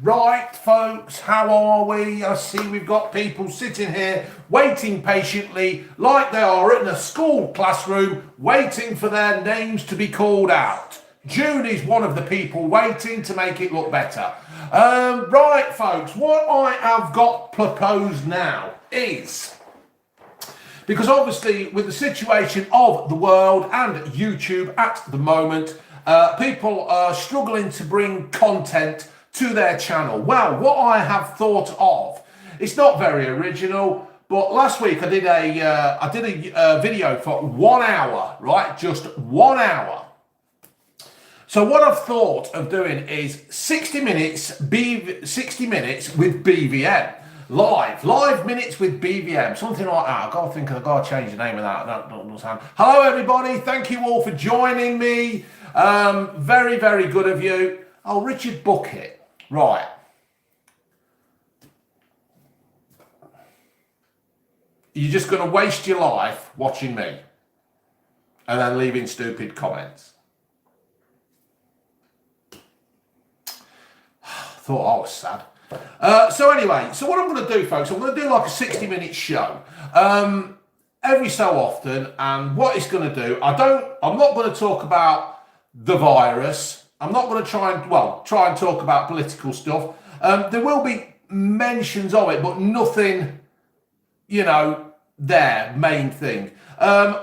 Right, folks, how are we? I see we've got people sitting here waiting patiently like they are in a school classroom waiting for their names to be called out. June is one of the people waiting to make it look better. Right, folks, what I have got proposed now is, because obviously with the situation of the world and YouTube at the moment, people are struggling to bring content to their channel. Well, what I have thought of, it's not very original, but last week I did a video for 1 hour, right? Just 1 hour. So what I've thought of doing is 60 minutes with BVM. Live minutes with BVM, something like that. I've got to change the name of that. Don't sound. Hello everybody, thank you all for joining me. Very, very good of you. Oh, Richard Bucket. Right. You're just going to waste your life watching me and then leaving stupid comments. Thought I was sad. So anyway, so what I'm going to do, folks, I'm going to do like a 60-minute show every so often, and what it's going to do, I'm not going to talk about the virus. I'm not going to try and talk about political stuff. There will be mentions of it, but nothing, main thing. I'm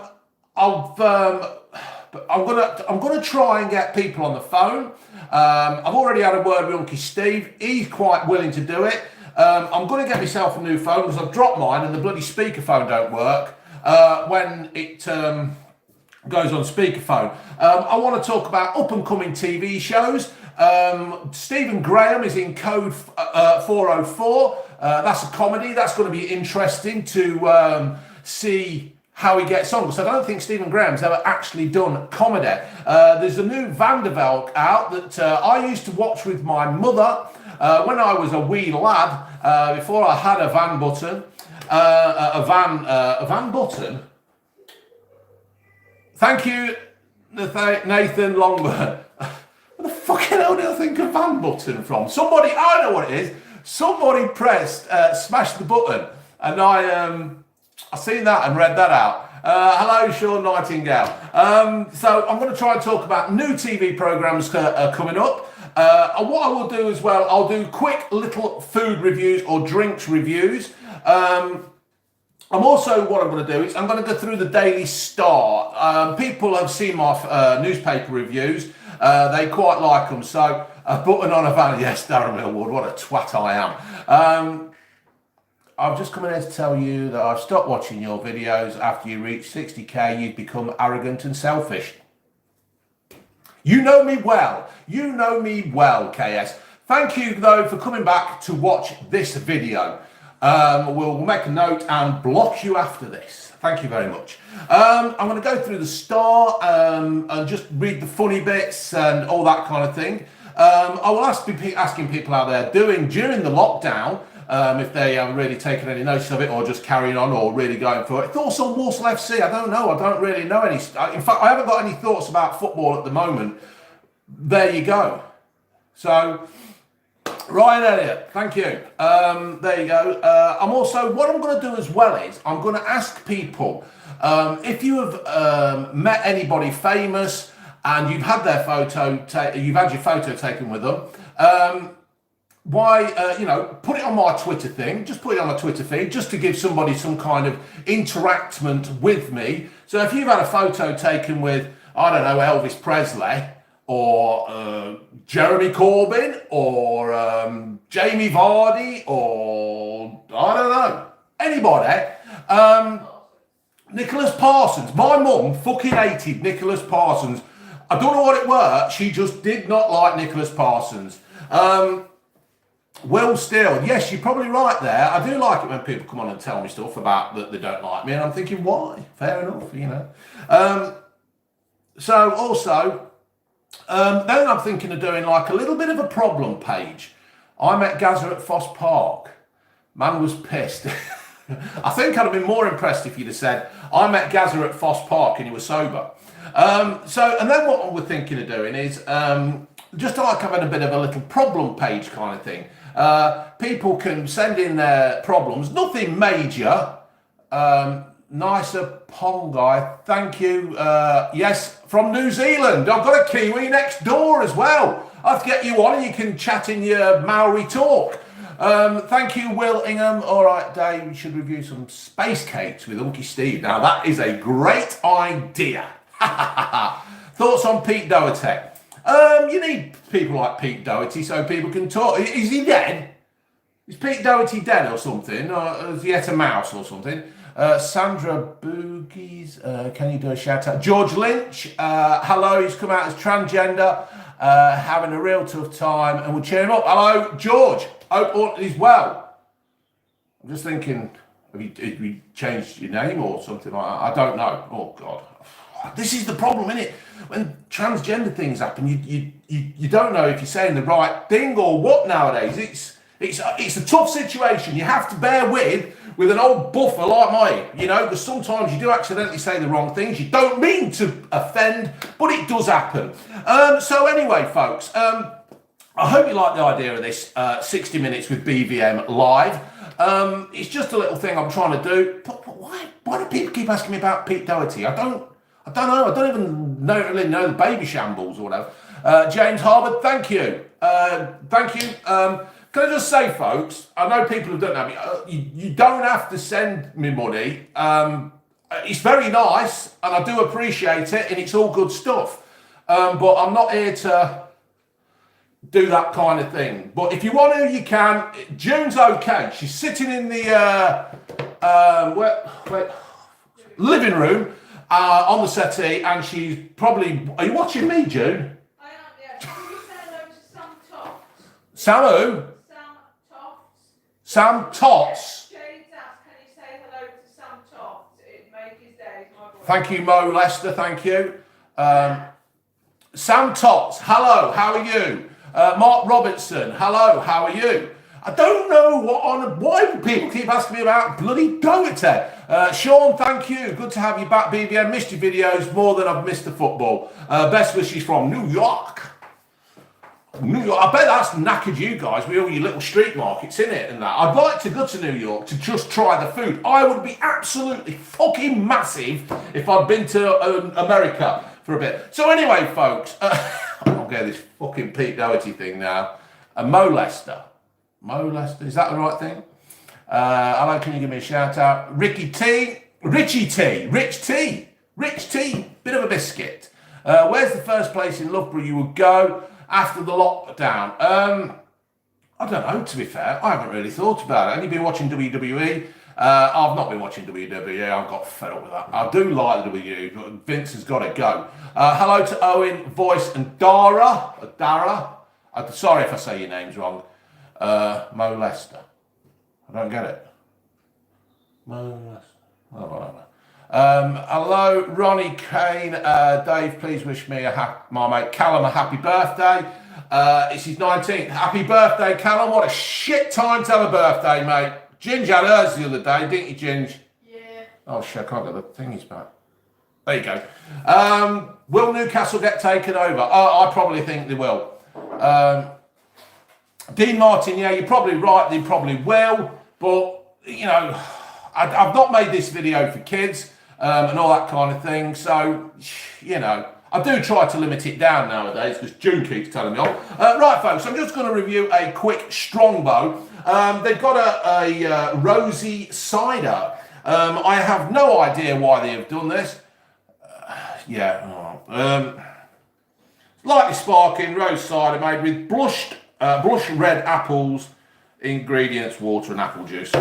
gonna try and get people on the phone. I've already had a word with Uncle Steve. He's quite willing to do it. I'm gonna get myself a new phone because I've dropped mine and the bloody speakerphone don't work when it goes on speakerphone. I want to talk about up and coming TV shows. Stephen Graham is in Code 404. That's a comedy. That's going to be interesting to see how he gets on, because I don't think Stephen Graham's ever actually done comedy. There's a new Vanderbilt out that I used to watch with my mother when I was a wee lad, before I had a van button. A van button? Thank you, Nathan Longburn. Where the fucking hell did I think of van button from? Somebody, I know what it is. Somebody pressed, smashed the button, and I seen that and read that out. Hello, Sean Nightingale. So I'm going to try and talk about new TV programs coming up. And what I will do as well, I'll do quick little food reviews or drinks reviews. What I'm going to do is I'm going to go through the Daily Star. People have seen my newspaper reviews. They quite like them. So a button on a van. Yes, Darren Millward, what a twat I am. I've just come in here to tell you that I've stopped watching your videos after you reach 60k. You've become arrogant and selfish. You know me well. You know me well, KS. Thank you, though, for coming back to watch this video. We'll make a note and block you after this. Thank you very much. I'm going to go through the Star and just read the funny bits and all that kind of thing. I will be asking people how they're doing during the lockdown, if they haven't really taken any notice of it or just carrying on or really going for it. Thoughts on Walsall FC? I don't know. I don't really know any. In fact, I haven't got any thoughts about football at the moment. There you go. So, Ryan Elliott, thank you. There you go. What I'm going to do as well is I'm going to ask people if you have met anybody famous and you've had their you've had your photo taken with them. Put it on my Twitter thing. Just put it on my Twitter feed, just to give somebody some kind of interactment with me. So if you've had a photo taken with, I don't know, Elvis Presley, or Jeremy Corbyn, or Jamie Vardy, or I don't know, anybody. Nicholas Parsons. My mum fucking hated Nicholas Parsons. I don't know what it were. She just did not like Nicholas Parsons. Will Steele. Yes, you're probably right there. I do like it when people come on and tell me stuff about that they don't like me, and I'm thinking, why? Fair enough, So also, then I'm thinking of doing like a little bit of a problem page. I met Gazza at Foss Park. Man was pissed. I think I'd have been more impressed if you'd have said, I met Gazza at Foss Park and you were sober. And then what we're thinking of doing is, just like having a bit of a little problem page kind of thing. People can send in their problems, nothing major. Nicer pong guy, thank you. Yes, from New Zealand. I've got a Kiwi next door as well. I'll get you on and you can chat in your Maori talk. Thank you, Will Ingham. All right, Dave, we should review some space cakes with Unky Steve. Now, that is a great idea. Thoughts on Pete Doherty? You need people like Pete Doherty so people can talk. Is he dead? Is Pete Doherty dead or something? Or is he at a mouse or something? Sandra Boogies, can you do a shout out? George Lynch, hello, he's come out as transgender, having a real tough time, and we'll cheer him up. Hello, George, hope all is well. I'm just thinking, have you changed your name or something like that? I don't know. Oh, God. This is the problem, isn't it? When transgender things happen, you don't know if you're saying the right thing or what nowadays. It's a tough situation. You have to bear with an old buffer like mine, you know, because sometimes you do accidentally say the wrong things. You don't mean to offend, but it does happen. So anyway, folks, I hope you like the idea of this 60 minutes with BVM live. It's just a little thing I'm trying to do. But why do people keep asking me about Pete Doherty? I don't know. I don't even really know the baby shambles or whatever. James Harvard, thank you. Thank you. Can I just say, folks, I know people who don't know me, you don't have to send me money. It's very nice, and I do appreciate it, and it's all good stuff. But I'm not here to do that kind of thing. But if you want to, you can. June's okay. She's sitting in the living room on the settee, and she's probably... Are you watching me, June? I am, yeah. Can you say hello to Sam Tots? Sam who? Sam Tots. James asked, can you say hello to Sam Tots? It'd make his day. Thank you, Mo Lester. Thank you. Sam Tots, hello. How are you? Mark Robertson, hello. How are you? I don't know why people keep asking me about bloody Doherty. Sean, thank you. Good to have you back, BVM. Missed your videos more than I've missed the football. Best wishes from New York. New York, I bet that's knackered you guys with all your little street markets in it and that. I'd like to go to New York to just try the food. I would be absolutely fucking massive if I'd been to America for a bit. So anyway, folks, I'll get this fucking Pete Doherty thing now. Mo Lester, is that the right thing? Hello, can you give me a shout out? Rich T, bit of a biscuit. Where's the first place in Loughborough you would go after the lockdown? I don't know, to be fair. I haven't really thought about it. Have you been watching WWE? I've not been watching WWE. I've got fed up with that. I do like the WWE, but Vince has got to go. Hello to Owen, Voice, and Dara. I'm sorry if I say your names wrong. Mo Lester. I don't get it. Mo Lester. Oh, I don't know. Hello, Ronnie Kane. Dave, please wish me my mate Callum a happy birthday. It's his 19th. Happy birthday, Callum. What a shit time to have a birthday, mate. Ginge had hers the other day, didn't you, Ginge? Yeah. Oh, shit, I can't get the thingies back. There you go. Will Newcastle get taken over? I probably think they will. Dean Martin, yeah, you're probably right. They probably will. But, you know, I've not made this video for kids. And all that kind of thing. So, you know, I do try to limit it down nowadays because June keeps telling me off. Right, folks, I'm just going to review a quick Strongbow. They've got a rosy cider. I have no idea why they have done this. Lightly sparkling rose cider made with blush red apples, ingredients, water and apple juice.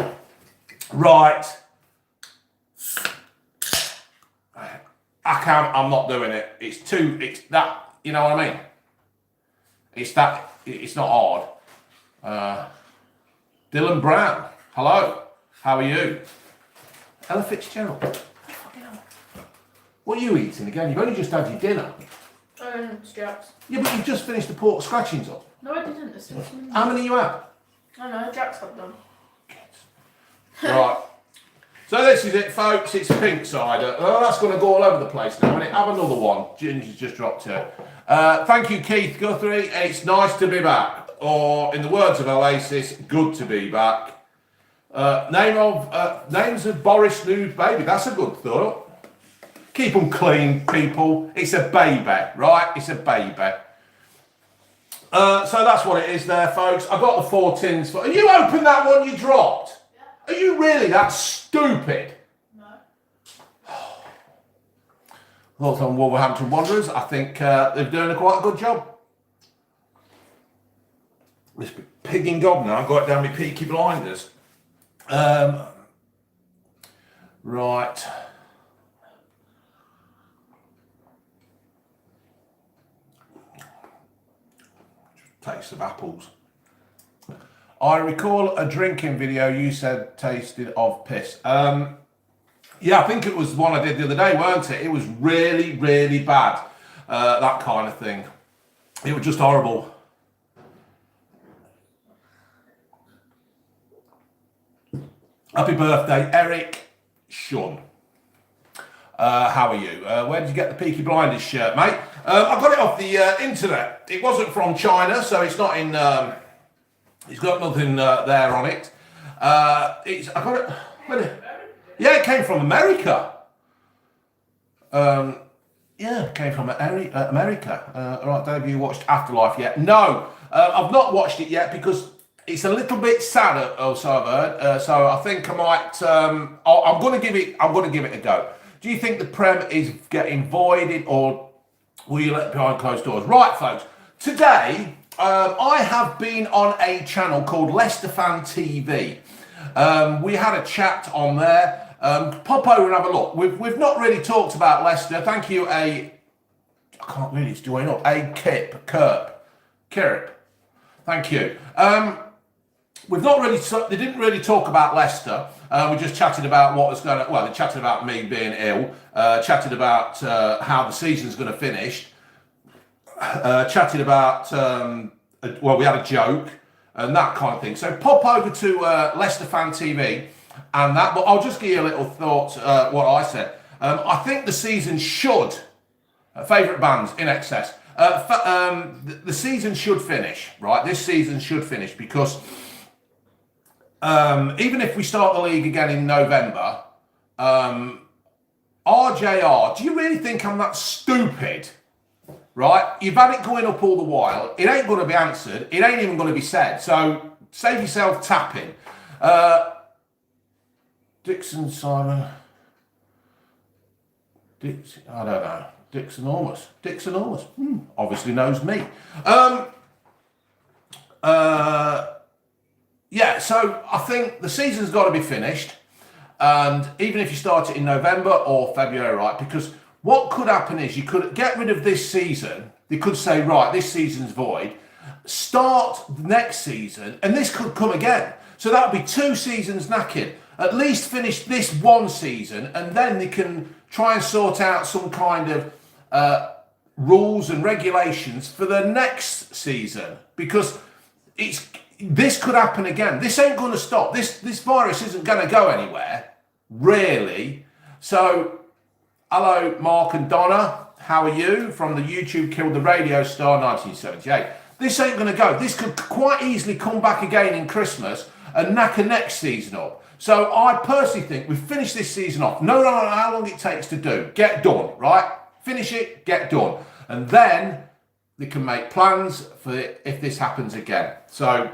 Right. I'm not doing it. It's that, you know what I mean? It's not hard. Dylan Brown, hello. How are you? Ella Fitzgerald. What are you eating again? You've only just had your dinner. Jack's. Yeah, but you've just finished the pork scratchings up. No, I didn't. How many you had? I know, Jack's got done. Right. So this is it, folks. It's pink cider. Oh, that's going to go all over the place now. And have another one. Ginger's just dropped it. Thank you, Keith Guthrie. It's nice to be back. Or, in the words of Oasis, good to be back. Names of Boris Nude Baby. That's a good thought. Keep them clean, people. It's a baby, right? It's a baby. So that's what it is there, folks. I got the 4 tins. Are you open that one you dropped? Yeah. Are you really that stupid? No. Thoughts on Wolverhampton Wanderers? I think they're doing quite a good job. This pigging gob now. I've got it down my Peaky Blinders. Right. Taste of apples. I recall a drinking video you said tasted of piss. Yeah, I think it was one I did the other day, weren't it? It was really, really bad. That kind of thing. It was just horrible. Happy birthday, Eric Shun. How are you? Where did you get the Peaky Blinders shirt, mate? I got it off the internet. It wasn't from China, so it's not in. It's got nothing there on it. I got it. Yeah, it came from America. Yeah, it came from America. Right, Dave, have you watched Afterlife yet? No, I've not watched it yet because it's a little bit sad. So I've heard. So I think I might. I'm going to give it. I'm going to give it a go. Do you think the Prem is getting voided, or will you let it behind closed doors? Right, folks. Today, I have been on a channel called Leicester Fan TV. We had a chat on there. Pop over and have a look. We've not really talked about Leicester. Thank you, I can't really, it's joining up. Kirp. Thank you. We've not really, they didn't really talk about Leicester. We just chatted about what was going to, well, they chatted about me being ill, chatted about how the season's going to finish, chatted about, well, we had a joke and that kind of thing. So pop over to Leicester Fan TV and that, but I'll just give you a little thought, what I said. I think the season should, favourite bands, In Excess, the season should finish, right? This season should finish because even if we start the league again in November, RJR, do you really think I'm that stupid? Right? You've had it going up all the while. It ain't going to be answered. It ain't even going to be said. So save yourself tapping. Dixon Simon. I don't know. Dixonormous. Obviously knows me. Yeah, so I think the season's got to be finished, and even if you start it in November or February, right, because what could happen is you could get rid of this season, they could say, right, this season's void, start next season, and this could come again. So that would be 2 seasons knackered. At least finish this one season, and then they can try and sort out some kind of rules and regulations for the next season, because this could happen again. This ain't going to stop. This virus isn't going to go anywhere, really. So, hello, Mark and Donna. How are you? From the YouTube Killed the Radio Star 1978. This ain't going to go. This could quite easily come back again in Christmas and knack a next season up. So I personally think we finish this season off. No matter how long it takes to do. Get done, right? Finish it, get done. And then they can make plans for if this happens again. So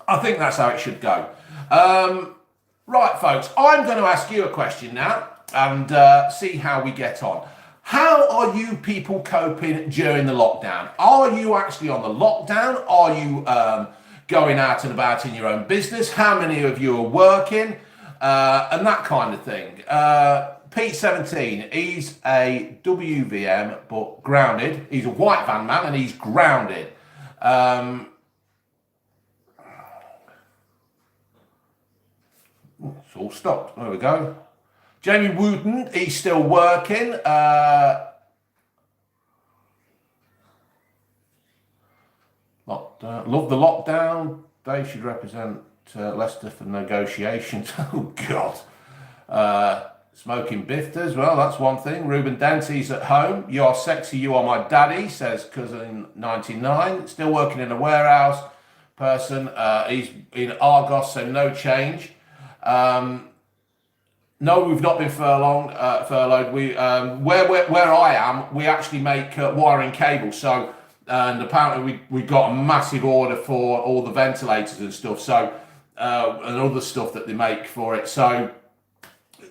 I think that's how it should go. Right, folks, I'm going to ask you a question now and see how we get on. How are you people coping during the lockdown? Are you actually on the lockdown? Are you going out and about in your own business? How many of you are working? And that kind of thing. Pete 17, he's a WVM but grounded. He's a white van man and he's grounded. It's all stopped. There we go. Jamie Wooten, he's still working. Love the lockdown. They should represent Leicester for negotiations. Oh, God. Smoking bifters, well, that's one thing. Ruben Dante's at home. You are sexy, you are my daddy, says cousin 99. Still working in a warehouse person. He's in Argos, so no change. No, we've not been furloughed. We where I am, we actually make wiring cable. So, and apparently we got a massive order for all the ventilators and stuff. So, and other stuff that they make for it. So,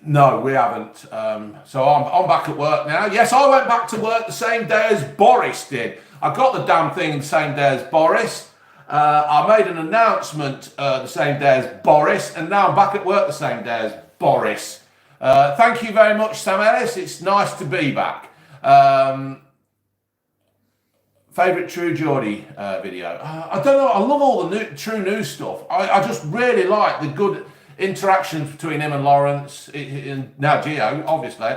no, we haven't. So I'm back at work now. Yes, I went back to work the same day as Boris did. I got the damn thing the same day as Boris. I made an announcement the same day as Boris, and now I'm back at work the same day as Boris. Thank you very much, Sam Ellis. It's nice to be back. Favourite True Geordie video? I don't know. I love all the True News stuff. I just really like the good interactions between him and Lawrence, and now Gio, obviously.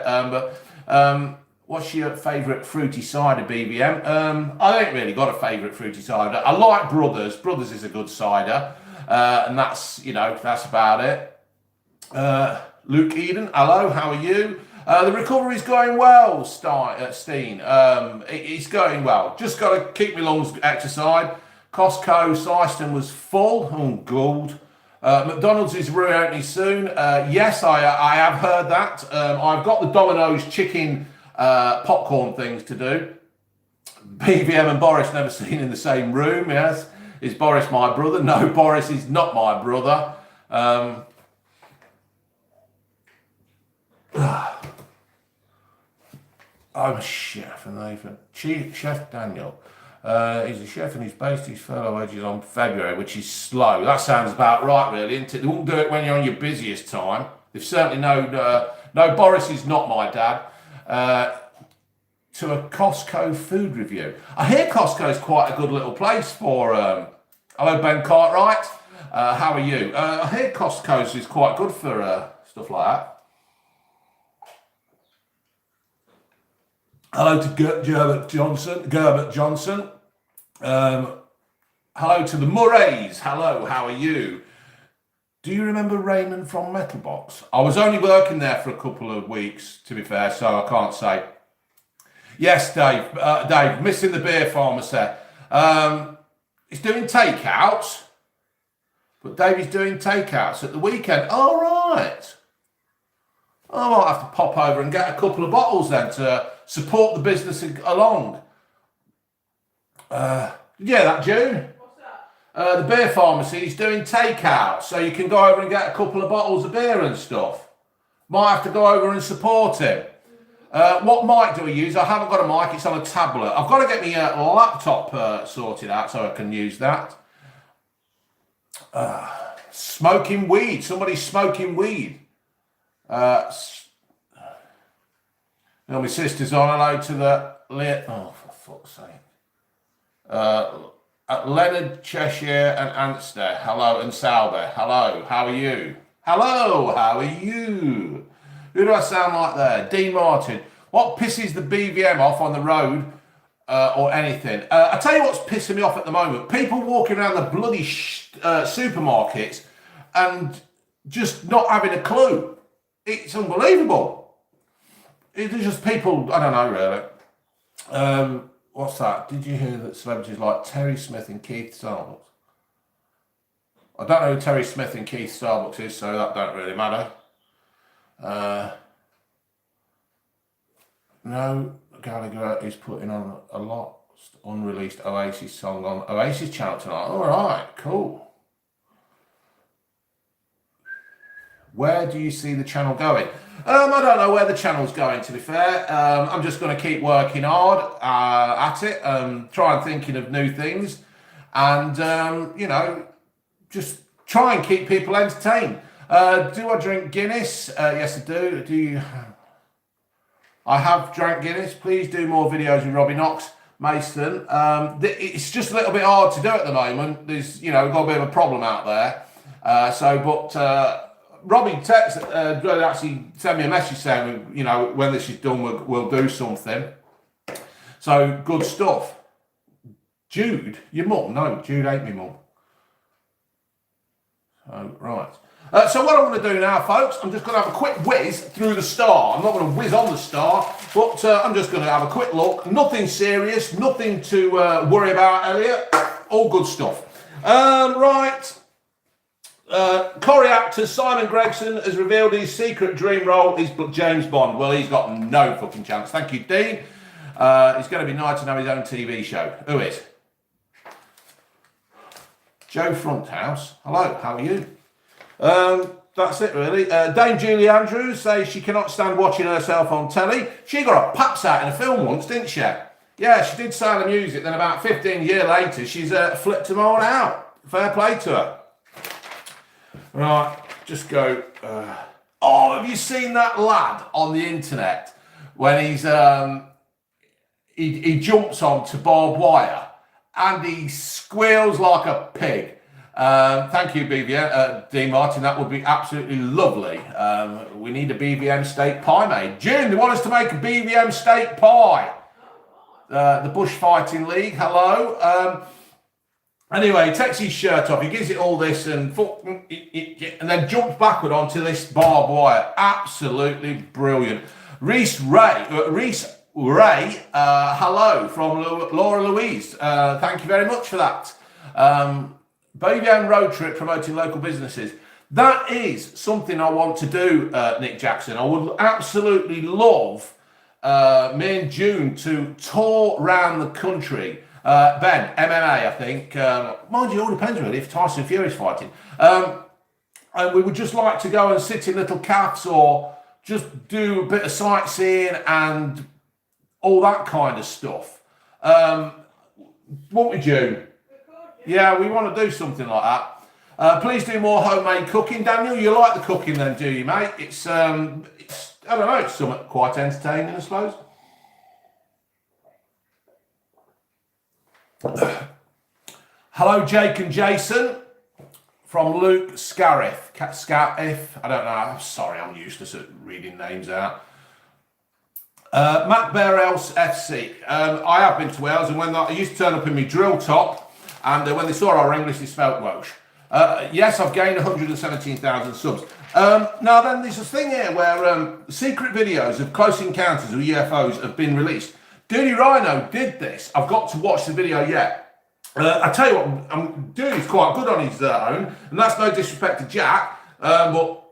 What's your favourite fruity cider, BVM? I ain't really got a favourite fruity cider. I like Brothers. Brothers is a good cider, and that's about it. Luke Eden, hello, how are you? The recovery's going well, Steen. It's going well. Just got to keep my lungs exercised. Costco, Syston was full. Oh, good. McDonald's is reopening soon. Yes, I have heard that. I've got the Domino's chicken popcorn things to do. BVM and Boris never seen in the same room, yes. Is Boris my brother? No, Boris is not my brother. I'm a chef, and Chef Daniel. He's a chef and he's based his furlough wages on February, which is slow. That sounds about right, really, isn't it? They won't do it when you're on your busiest time. They've certainly no, Boris is not my dad. To a Costco food review. I hear Costco is quite a good little place for, hello Ben Cartwright, how are you? I hear Costco's is quite good for stuff like that. Hello to Gerbert Johnson. Hello to the Murrays. Hello, how are you? Do you remember Raymond from Metalbox? I was only working there for a couple of weeks, to be fair, so I can't say. Yes, Dave. Dave, missing the beer pharmacy. He's doing takeouts. But Davey's doing takeouts at the weekend. All right. I might have to pop over and get a couple of bottles then to support the business along. Yeah, that June. What's that? The beer pharmacy is doing takeout, so you can go over and get a couple of bottles of beer and stuff. Might have to go over and support him. What mic do I use? I haven't got a mic, it's on a tablet. I've got to get my laptop sorted out so I can use that. Smoking weed. Somebody's smoking weed. My sister's on. Hello to the... Oh, for fuck's sake. Leonard, Cheshire and Anster. Hello, and Sauber. Hello, how are you? Hello, how are you? Who do I sound like there? Dean Martin. What pisses the BVM off on the road or anything? I tell you what's pissing me off at the moment. People walking around the bloody supermarkets and just not having a clue. It's unbelievable. It's just people, I don't know really. What's that? Did you hear that celebrities like Terry Smith and Keith Starbucks? I don't know who Terry Smith and Keith Starbucks is, so that don't really matter. No, Gallagher is putting on a lot unreleased Oasis song on Oasis channel tonight. All right, cool. Where do you see the channel going? I don't know where the channel's going, to be fair. I'm just going to keep working hard at it, try and thinking of new things, and, just try and keep people entertained. Do I drink Guinness? Yes, I do. Do you? I have drank Guinness. Please do more videos with Robbie Knox, Mason. It's just a little bit hard to do at the moment. There's, got a bit of a problem out there. Robbie actually sent me a message saying, when this is done, we'll do something. So, good stuff. Jude, your mum? No, Jude ain't my mum. Oh, right. So what I'm going to do now, folks, I'm just going to have a quick whiz through the star. I'm not going to whiz on the star, but I'm just going to have a quick look. Nothing serious, nothing to worry about, Elliot. All good stuff. Right. Corrie actor Simon Gregson has revealed his secret dream role is James Bond. Well, he's got no fucking chance. Thank you, Dean. He's going to be nice to have his own TV show. Who is? Joe Fronthouse. Hello, how are you? That's it, really. Dame Julie Andrews says she cannot stand watching herself on telly. She got a paps out in a film once, didn't she? Yeah, she did Sound of Music. Then about 15 years later, she's flipped them all out. Fair play to her. Right, just go. Oh, have you seen that lad on the internet when he's he jumps onto barbed wire and he squeals like a pig? Thank you, BVM, Dean Martin. That would be absolutely lovely. We need a BVM steak pie made. June, they want us to make a BVM steak pie. The Bushfighting League, hello. Anyway, he takes his shirt off, he gives it all this and then jumps backward onto this barbed wire. Absolutely brilliant. Reese Ray, hello from Laura Louise. Thank you very much for that. BVM road trip promoting local businesses. That is something I want to do, Nick Jackson. I would absolutely love me and June to tour around the country. Ben, MMA, I think. Mind you, it all depends really if Tyson Fury's fighting. And we would just like to go and sit in little cafes or just do a bit of sightseeing and all that kind of stuff. What would you? Yeah, we want to do something like that. Please do more homemade cooking, Daniel. You like the cooking then, do you, mate? It's I don't know, it's somewhat quite entertaining, I suppose. Hello, Jake and Jason from Luke Scariff. I don't know. I'm sorry, I'm useless at reading names out. Matt Bearels FC. I have been to Wales, and when I used to turn up in my drill top, and when they saw our English, they spelt Welsh. Yes, I've gained 117,000 subs. Now then, there's a thing here where secret videos of close encounters with UFOs have been released. Dirty Rhino did this. I've got to watch the video yet. I tell you what, I'm doing is quite good on his own, and that's no disrespect to Jack, but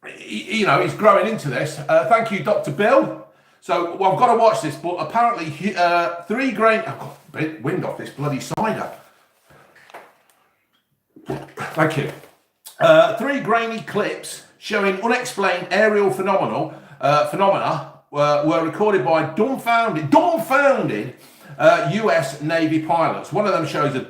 he's growing into this. Thank you, Dr. Bill. So I've got to watch this, but apparently 3 grain. I've got a bit wind off this bloody cider. Thank you. 3 grainy clips showing unexplained aerial phenomena were recorded by dumbfounded US Navy pilots. One of them shows a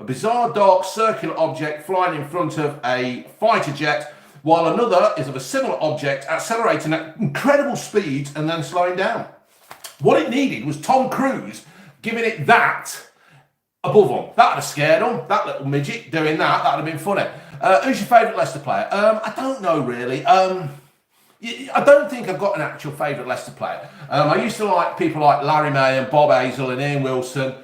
bizarre dark circular object flying in front of a fighter jet, while another is of a similar object accelerating at incredible speeds and then slowing down. What it needed was Tom Cruise giving it that above them. That would have scared them. That little midget doing that would have been funny. Who's your favourite Leicester player? I don't know really. I don't think I've got an actual favourite Leicester player. I used to like people like Larry May and Bob Hazel and Ian Wilson,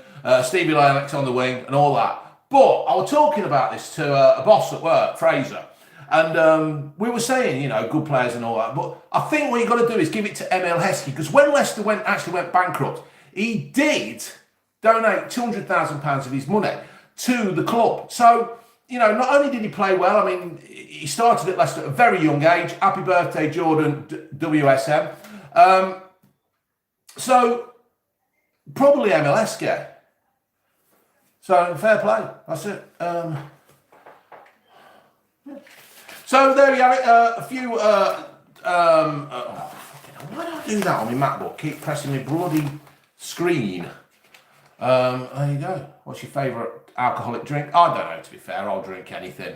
Stevie Lennox on the wing and all that. But I was talking about this to a boss at work, Fraser, and we were saying, good players and all that. But I think what you've got to do is give it to Emil Heskey, because when Leicester actually went bankrupt, he did donate £200,000 of his money to the club. So, not only did he play well, I mean, he started at Leicester at a very young age. Happy birthday, Jordan WSM. So, probably MLS guy. So, fair play. That's it. So, there we have it. A few... why do I do that on my MacBook? Keep pressing my bloody screen. There you go. What's your favourite alcoholic drink? I don't know, to be fair. I'll drink anything.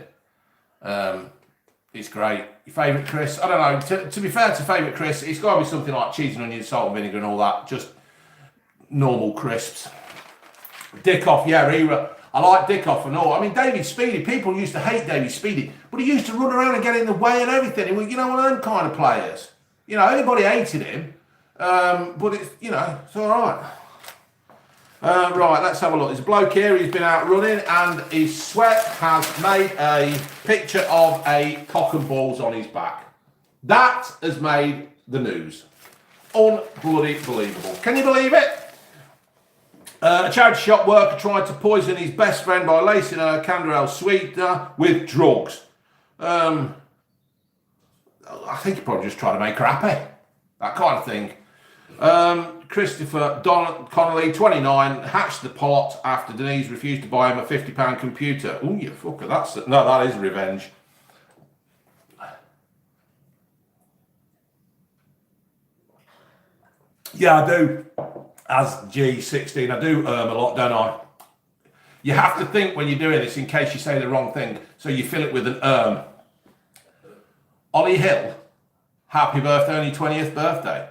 It's great. Your favourite Chris? I don't know. To be fair to favourite Chris, it's got to be something like cheese and onion, salt and vinegar and all that. Just normal crisps. Dickoff, yeah, I like Dickoff and all. I mean, David Speedy, people used to hate David Speedy, but he used to run around and get in the way and everything. And one of them kind of players. Everybody hated him, but it's all right. Right, let's have a look. There's a bloke here, he's been out running and his sweat has made a picture of a cock and balls on his back. That has made the news. Unbloody believable. Can you believe it? A charity shop worker tried to poison his best friend by lacing a Canderel sweetener with drugs. I think he probably just tried to make her happy. That kind of thing. Christopher Connolly, 29, hatched the plot after Denise refused to buy him a £50 computer. Oh, you fucker, that is revenge. Yeah, I do. As G16, I do a lot, don't I? You have to think when you're doing this in case you say the wrong thing, so you fill it with an Ollie Hill, happy birthday on your 20th birthday.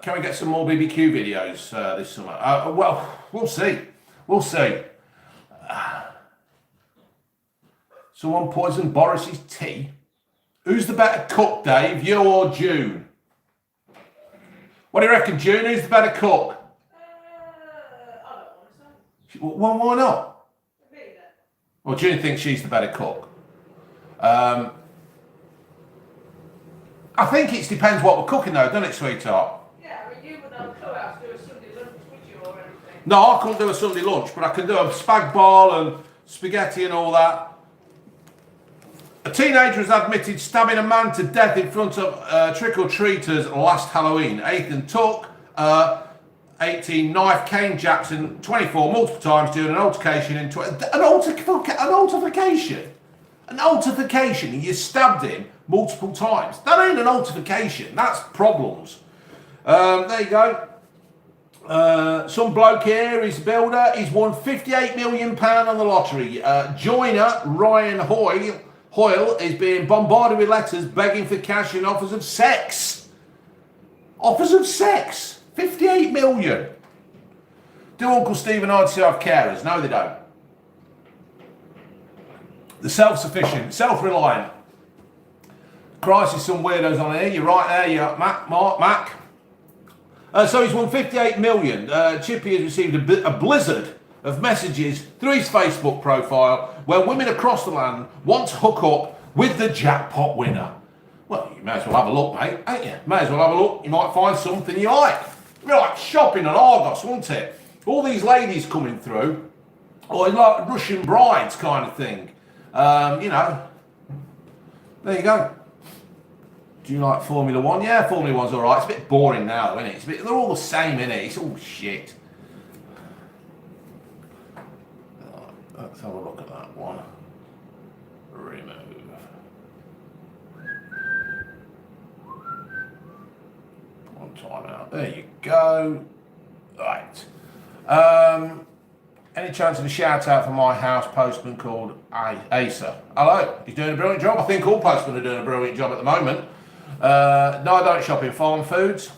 Can we get some more BBQ videos this summer? Well, we'll see. We'll see. Someone poisoned Boris's tea. Who's the better cook, Dave? You or June? What do you reckon, June? Who's the better cook? I don't want to say. Well, why not? Me then. Well, June thinks she's the better cook. I think it depends what we're cooking though, doesn't it, sweetheart? Yeah, I mean, you would have a clue how to do a Sunday lunch, would you, or anything? No, I couldn't do a Sunday lunch, but I can do a spag bol and spaghetti and all that. A teenager has admitted stabbing a man to death in front of trick-or-treaters last Halloween. Ethan Tuck, 18, knife Kane Jackson, 24, multiple times during an altercation in... An altercation? An altercation, and you stabbed him multiple times. That ain't an altercation, that's problems. There you go. Some bloke here, he's a builder, he's won £58 million on the lottery. Joiner Ryan Hoyle is being bombarded with letters begging for cash and offers of sex. Offers of sex. 58 million. Do Uncle Steve and Auntie have carers? No, they don't. The self-sufficient, self-reliant. Christ, there's some weirdos on here. You're right there, you're Mac. So he's won 58 million. Chippy has received a blizzard of messages through his Facebook profile where women across the land want to hook up with the jackpot winner. Well, you may as well have a look, mate, ain't you? May as well have a look. You might find something you like. It'd be like shopping on Argos, wouldn't it? All these ladies coming through, or like Russian brides kind of thing. You know, there you go. Do you like Formula One? Yeah, Formula One's all right. It's a bit boring now, isn't it? They're all the same, innit? It's all shit. Let's have a look at that one. Remove. One time out. There you go. Right. Any chance of a shout out for my house postman called Asa? Hello. He's doing a brilliant job. I think all postmen are doing a brilliant job at the moment. No, I don't shop in farm foods.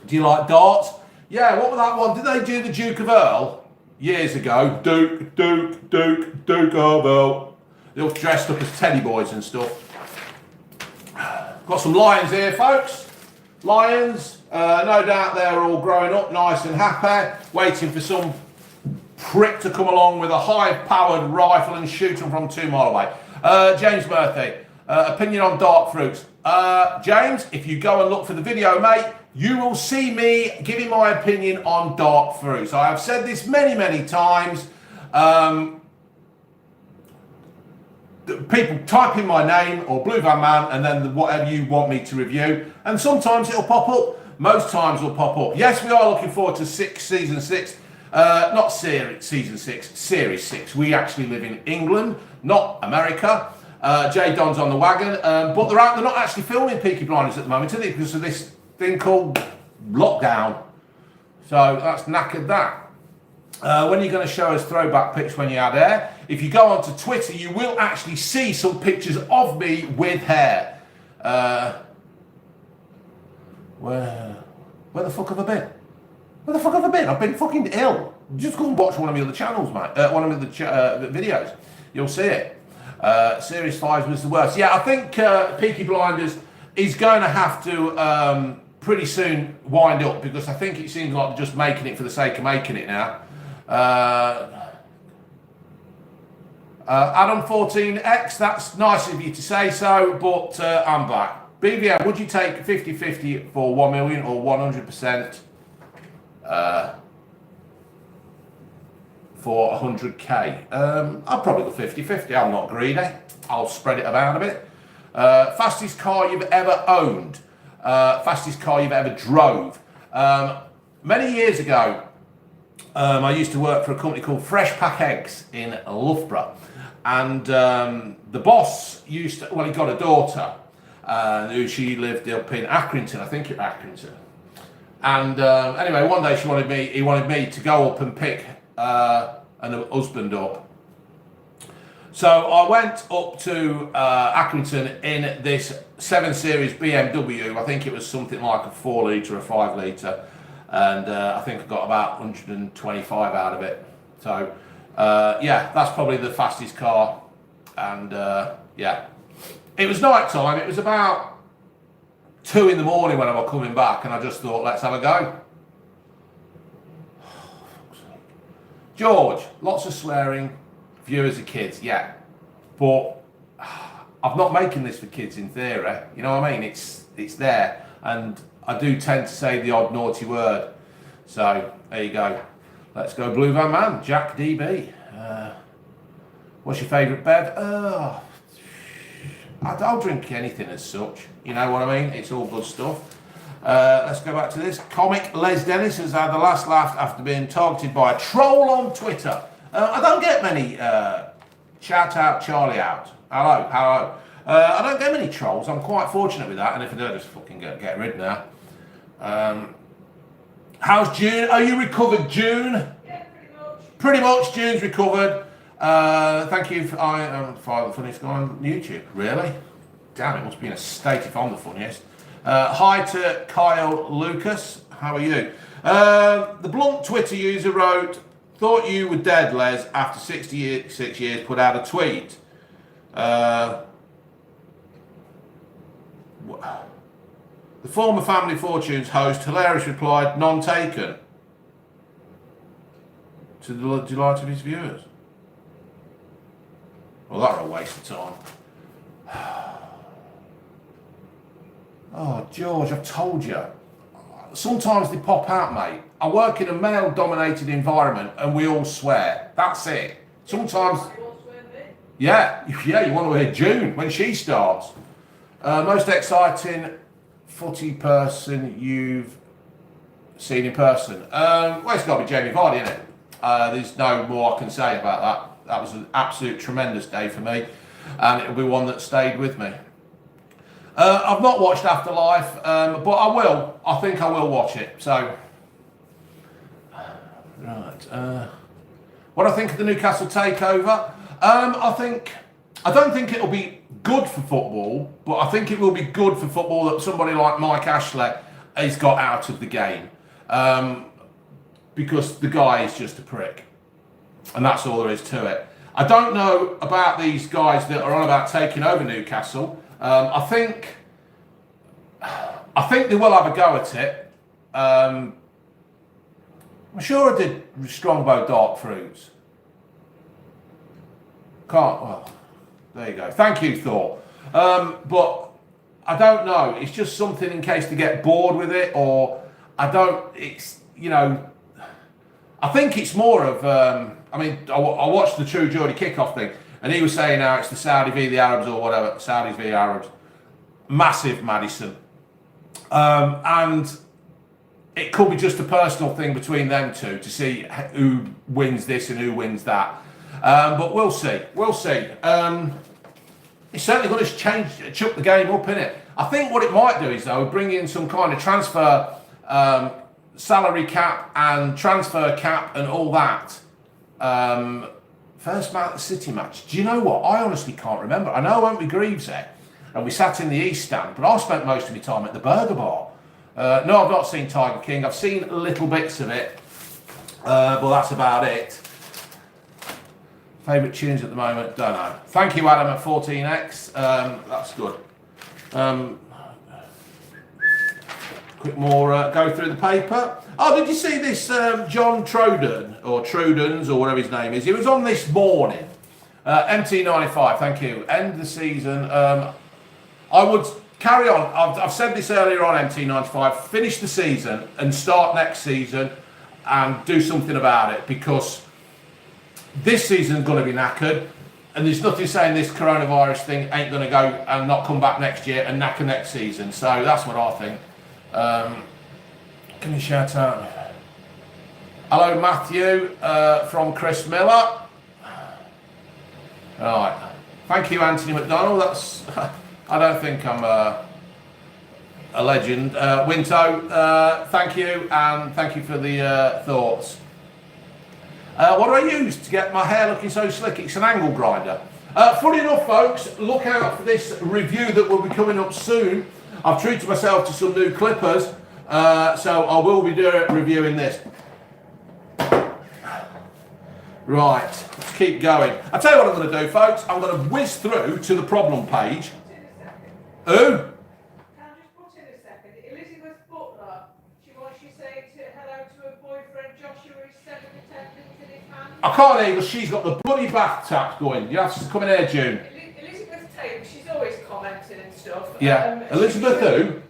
Do you like darts? Yeah, what was that one? Did they do the Duke of Earl? Years ago, Duke of Earl. They all dressed up as teddy boys and stuff. Got some lions here, folks. Lions, no doubt they're all growing up nice and happy, waiting for some prick to come along with a high-powered rifle and shoot them from 2 mile away. James Murphy, opinion on dark fruits. James, if you go and look for the video, mate, you will see me giving my opinion on dark fruits. I have said this many times. People type in my name or Blue Van Man and then whatever you want me to review. And sometimes it'll pop up. Most times it'll pop up. Yes, we are looking forward to season 6. Not season 6, series 6. We actually live in England, not America. J Don's on the wagon. But they're not actually filming Peaky Blinders at the moment, are they? Because of this thing called lockdown. So that's knackered that. When are you going to show us throwback pics when you had hair? If you go onto Twitter, you will actually see some pictures of me with hair. Where the fuck have I been? Where the fuck have I been? I've been fucking ill. Just go and watch one of the other channels, mate. One of the videos. You'll see it. Series 5 was the worst. Yeah, I think Peaky Blinders is going to have to pretty soon wind up because I think it seems like they're just making it for the sake of making it now. Adam 14X, that's nice of you to say so, but I'm back. BVM, would you take 50-50 for 1 million or 100% for 100k? I'll probably go 50-50. I'm not greedy. I'll spread it about a bit. Fastest car you've ever owned? Fastest car you've ever drove? Many years ago, I used to work for a company called Fresh Pack Eggs in Loughborough. And the boss used to, well, he got a daughter, who she lived up in Accrington, I think it's Accrington. And anyway, one day he wanted me to go up and pick an husband up. So I went up to Accrington in this 7 Series BMW. I think it was something like a 4 litre or 5 litre. And I think I got about 125 out of it. So yeah, that's probably the fastest car. And yeah, it was night time. It was about 2 in the morning when I was coming back, and I just thought, let's have a go. George, lots of swearing, viewers are kids, yeah, but I'm not making this for kids in theory. You know what I mean? It's there, and I do tend to say the odd naughty word. So there you go. Let's go Blue Van Man, Jack DB. What's your favourite bev? I'll drink anything as such. You know what I mean? It's all good stuff. Let's go back to this. Comic Les Dennis has had the last laugh after being targeted by a troll on Twitter. I don't get many shout out Charlie out. Hello. I don't get many trolls. I'm quite fortunate with that, and if I do, I just fucking get rid now. How's June? Are you recovered, June? Yeah, pretty much. Pretty much, June's recovered. Thank you for the funniest guy on YouTube. Really? Damn, it must be in a state if I'm the funniest. Hi to Kyle Lucas. How are you? The blunt Twitter user wrote, "Thought you were dead, Les." After 66 years, put out a tweet. The former Family Fortunes host hilarious replied, "None taken." To the delight of his viewers. Well, that was a waste of time. Oh, George, I've told you. Sometimes they pop out, mate. I work in a male-dominated environment and we all swear. That's it. Sometimes... Yeah, you want to hear June when she starts. Most exciting footy person you've seen in person? Well, it's got to be Jamie Vardy, isn't it? There's no more I can say about that. That was an absolute tremendous day for me, and it'll be one that stayed with me. I've not watched Afterlife, but I will. I think I will watch it. So, right. What do I think of the Newcastle takeover? I don't think it'll be good for football, but I think it will be good for football that somebody like Mike Ashley has got out of the game, because the guy is just a prick. And that's all there is to it. I don't know about these guys that are on about taking over Newcastle. I think they will have a go at it. I'm sure I did Strongbow Dark Fruits. Well, there you go. Thank you, Thor. But I don't know. It's just something in case they get bored with it, or it's, you know, I think it's more of, I watched the True Geordie kickoff thing, and he was saying how it's the Saudi v the Arabs or whatever, Saudis v Arabs. Massive Madison. And it could be just a personal thing between them two to see who wins this and who wins that. But we'll see. It's certainly going to chuck the game up, innit? I think what it might do is, though, bring in some kind of transfer salary cap and transfer cap and all that. First City match. Do you know what? I honestly can't remember. I know I went with Greaves there, and we sat in the East Stand, but I spent most of my time at the Burger Bar. No, I've not seen Tiger King. I've seen little bits of it, but that's about it. Favourite tunes at the moment? Don't know. Thank you, Adam, at 14X. That's good. quick more go through the paper. Oh, did you see this John Troden, or Trudens, or whatever his name is? He was on this morning. MT95, thank you. End the season. I would carry on. I've said this earlier on MT95. Finish the season and start next season and do something about it, because this season's going to be knackered. And there's nothing saying this coronavirus thing ain't going to go and not come back next year and knacker next season. So that's what I think. Can you shout out? Hello, Matthew, from Chris Miller. Right. Thank you, Anthony McDonald. That's. I don't think I'm a legend. Winto, thank you, and thank you for the thoughts. What do I use to get my hair looking so slick? It's an angle grinder. Funny enough, folks, look out for this review that will be coming up soon. I've treated myself to some new clippers, so I will be reviewing this. Right, let's keep going. I'll tell you what I'm going to do, folks. I'm going to whiz through to the problem page. Who? Can I just put in a second? Elizabeth Butler, she wants you saying hello to her boyfriend Joshua, who's 7 attendance in his hand. I can't hear because she's got the bloody bath taps going. You have to come in here, June. Elizabeth Taylor, she's always commenting and stuff. Yeah. Elizabeth who?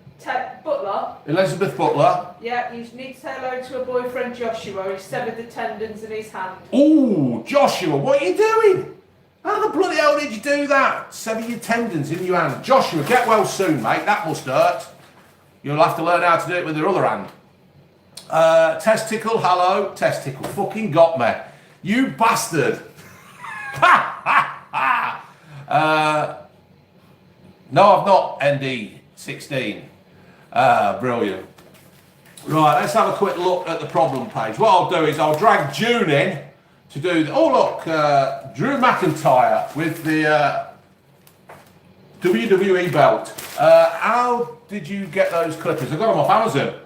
Butler. Elizabeth Butler. Yeah, you need to say hello to her boyfriend Joshua, who's 7 attendance in his hand. Ooh, Joshua, what are you doing? How the bloody hell did you do that? 7 your tendons in your hand. Joshua, get well soon, mate. That must hurt. You'll have to learn how to do it with your other hand. Testicle, hello. Testicle, fucking got me. You bastard. Ha, ha, ha. No, I've not ND16. Brilliant. Right, let's have a quick look at the problem page. What I'll do is I'll drag June in to do the, oh look, Drew McIntyre with the WWE belt. How did you get those clippers? I got them off Amazon.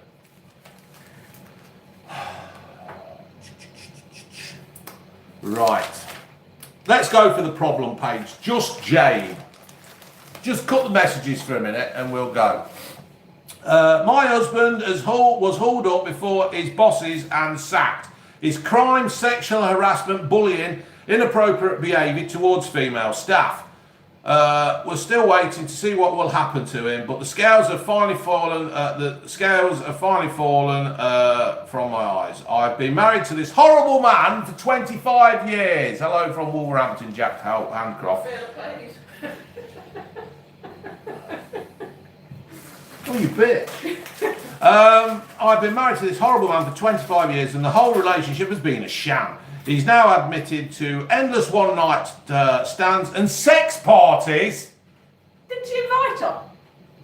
Right, let's go for the problem page. Just Jane. Just cut the messages for a minute and we'll go. My husband was hauled up before his bosses and sacked. His crime, sexual harassment, bullying, inappropriate behaviour towards female staff. We're still waiting to see what will happen to him, but the scales have finally fallen. From my eyes. I've been married to this horrible man for 25 years. Hello from Wolverhampton, Jack Handcroft. Oh, you bitch. I've been married to this horrible man for 25 years and the whole relationship has been a sham. He's now admitted to endless one-night stands and sex parties. Didn't you invite her?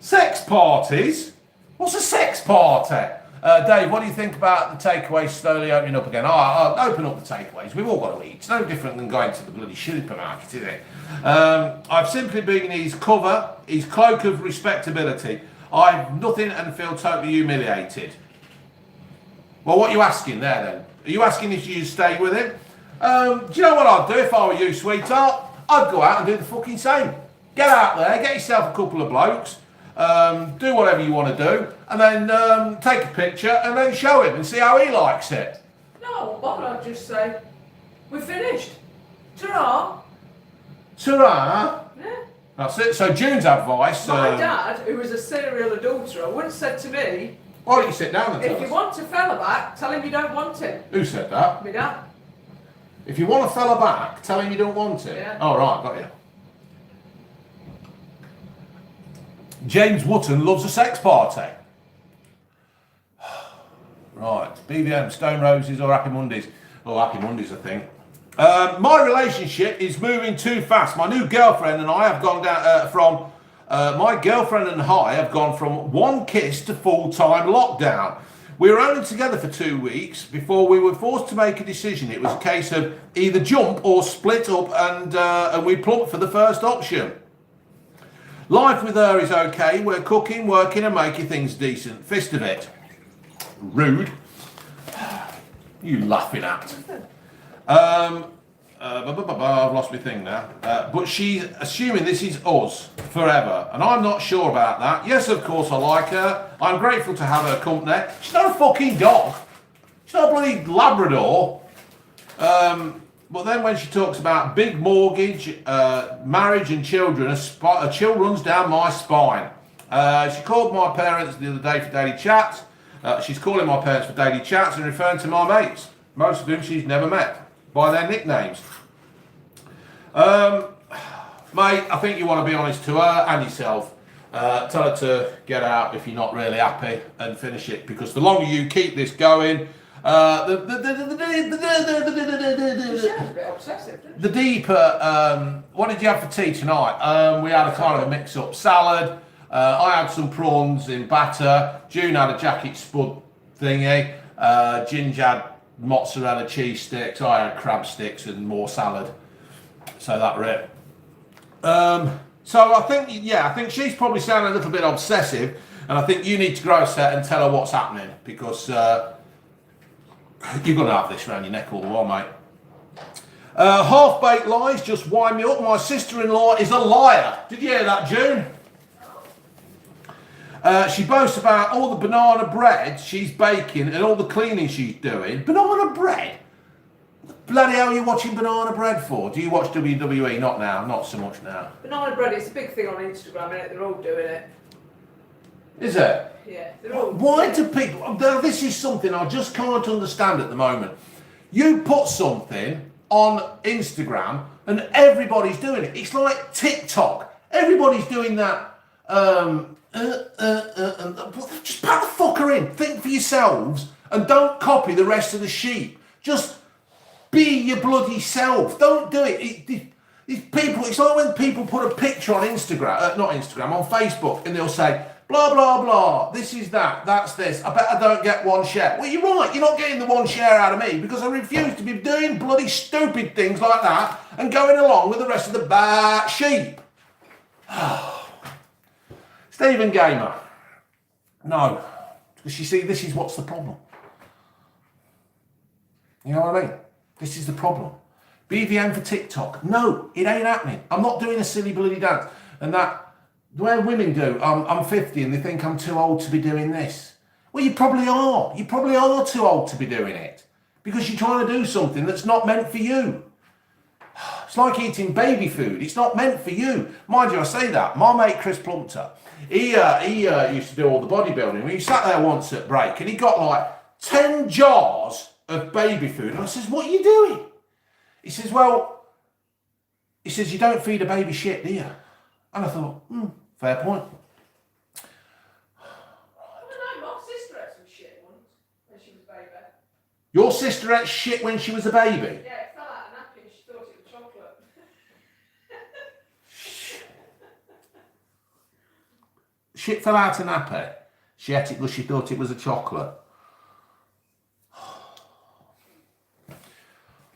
Sex parties? What's a sex party? Dave, what do you think about the takeaways slowly opening up again? I'll open up the takeaways. We've all got to eat. It's no different than going to the bloody supermarket, is it? I've simply been his cover, his cloak of respectability. I've nothing and feel totally humiliated. Well, what are you asking there then? Are you asking if you stay with him? Do you know what I'd do if I were you, sweetheart? I'd go out and do the fucking same. Get out there, get yourself a couple of blokes, do whatever you want to do, and then take a picture and then show him and see how he likes it. No, what would I just say? We're finished. Ta-ra. Ta-ra. Yeah. That's it. So June's advice. My dad, who was a serial adulterer, once said to me, why don't you sit down and tell if you us? want a fella back, tell him you don't want him. Who said that? My dad. If you want a fella back, tell him you don't want him. Yeah. Oh, right, got you. James Wotton loves a sex party. Right, BVM, Stone Roses or Happy Mondays? Oh, Happy Mondays, I think. My relationship is moving too fast. My new girlfriend and I have gone down from one kiss to full-time lockdown. We were only together for 2 weeks before we were forced to make a decision. It was a case of either jump or split up, and we plumped for the first option. Life with her is okay. We're cooking, working, and making things decent. Fist of it. Rude. You laughing at. I've lost my thing now. But she's assuming this is us forever, and I'm not sure about that. Yes, of course I like her. I'm grateful to have her company. She's not a fucking dog. She's not a bloody Labrador. But then when she talks about big mortgage, marriage and children, a chill runs down my spine. She called my parents the other day for daily chats. She's calling my parents for daily chats and referring to my mates, most of whom she's never met, by their nicknames. Mate, I think you want to be honest to her and yourself. Tell her to get out if you're not really happy and finish it, because the longer you keep this going, the deeper. What did you have for tea tonight? We had a kind of a mix-up salad. I had some prawns in batter. June had a jacket spud thingy. Ginger had mozzarella cheese sticks. I had crab sticks and more salad. So that were it. So I think she's probably sounding a little bit obsessive, and I think you need to grow a set and tell her what's happening, because you're going to have this around your neck all the while, mate. Half-baked lies just wind me up. My sister-in-law is a liar. Did you hear that, June? She boasts about all the banana bread she's baking and all the cleaning she's doing. Banana bread? Bloody hell are you watching banana bread for? Do you watch WWE? Not now, not so much now. Banana bread is a big thing on Instagram, isn't it? They're all doing it. Is it? Yeah, they're all. Why do people... Now, this is something I just can't understand at the moment. You put something on Instagram and everybody's doing it. It's like TikTok. Everybody's doing that. Just pat the fucker in. Think for yourselves and don't copy the rest of the sheep. Just be your bloody self. Don't do it. These people, it's like when people put a picture on Instagram, not Instagram, on Facebook, and they'll say, blah, blah, blah, this is that, that's this. I bet I don't get one share. Well, you're right. You're not getting the one share out of me, because I refuse to be doing bloody stupid things like that and going along with the rest of the bad sheep. Stephen Gamer. No. Because you see, this is what's the problem. You know what I mean? This is the problem. BVM for TikTok. No, it ain't happening. I'm not doing a silly bloody dance. And that, the way women do, I'm 50 and they think I'm too old to be doing this. Well, you probably are. You probably are too old to be doing it. Because you're trying to do something that's not meant for you. It's like eating baby food. It's not meant for you. Mind you, I say that. My mate Chris Plumpter, he used to do all the bodybuilding. He sat there once at break and he got like 10 jars of baby food. And I says, what are you doing? He says, you don't feed a baby shit, do you? And I thought, fair point. I don't know, my sister had some shit once when she was a baby. Your sister ate shit when she was a baby? Yeah, it fell out of a napkin, she thought it was chocolate. Shit fell out of nappy. She ate it because she thought it was a chocolate.